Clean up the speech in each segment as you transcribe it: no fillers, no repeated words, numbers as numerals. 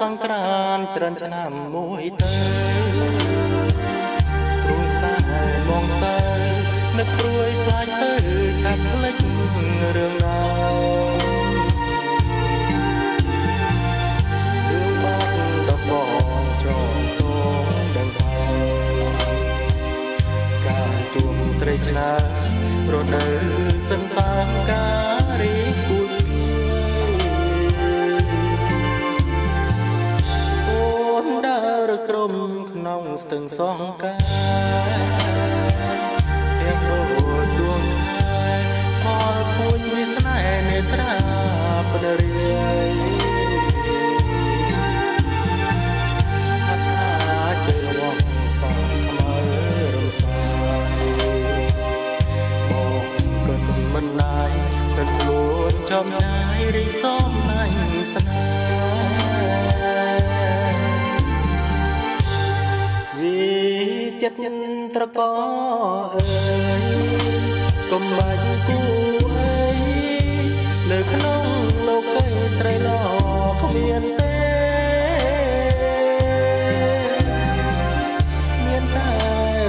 សង្គ្រាមច្រើនឆ្នាំមួយទៅទ្រង់ស្នេហ៍មងសើនឹកព្រួយខ្លាចទៅឆាប់ភ្លេចរឿងណារឿងបាត់ដបងចងតងដឹងថាការជួបស្រីឆ្នារដូវសិនសាងការរីស្គូស្គីក្រុមក្នុងស្ទឹងសងការរៀបដូចដួងខែផលពួយវិស្នេហ៍នេត្រាផ្ដរាយអត់អាចទៅវងស្វាថ្មើរំសាយមកកិនមិនណាយកិនខ្លួនចំញ៉ាយរីសំណាញ់ស្នេហ៍ចិត្តត្រកអើយកុំបាច់គូអីនៅក្នុងលោកីស្រីល្អគ្មានទេមានតែ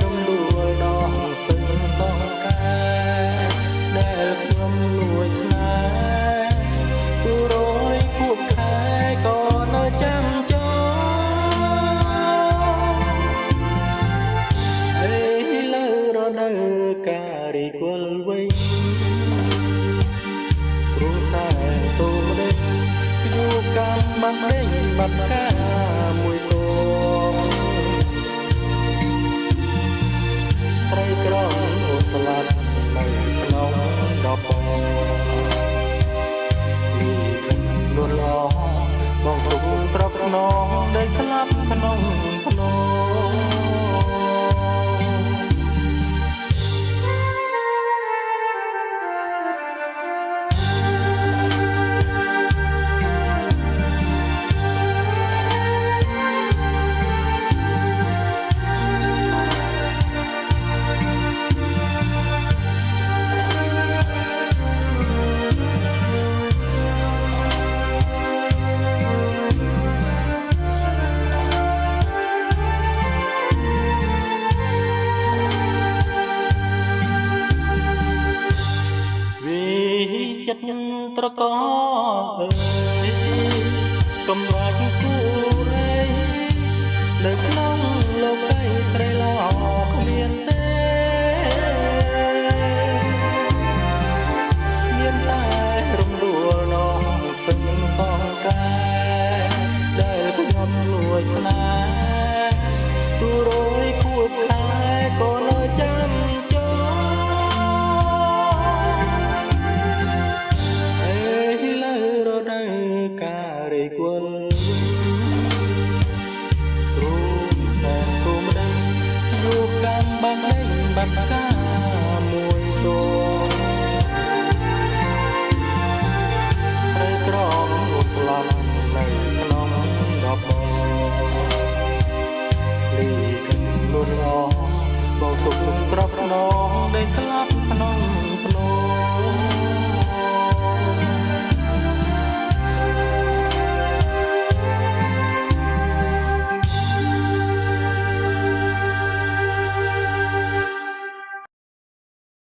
រំដួលដល់ស្ទឹងសងការដែលខ្ញុំលួចស្នេហ៍ទូរយខួបខែក៏នៅចាំការរីគល់វិញទ្រង់សែនទូម្ដេចយូរកម្មបាត់ដេញបាត់ការមួយតងស្រីក្រអូនស្លាប់នៅក្នុងដបនេះគឺលួនឡងបងទុំត្រប់ខ្នងដែលស្លាប់ក្នុងភ្នំចិត្តត្រកអើយកុំបាច់គូអីនៅក្នុងលោកីស្រីល្អគ្មានទេមានតែរំដួលដល់ស្ទឹងសងការដែលខ្ញុំលួចស្នេហ៍ទូរយខួបខែក៏នៅចាំការរីគល់ទ្រង់សែនទូម្ដេចយូរកម្មបាត់ដេញបាត់ការមួយតងស្រីក្រមអូនស្លាប់នៅក្នុងដបលីគិនលួនឡងបងទុំត្រប់ខ្នងដែលស្លាប់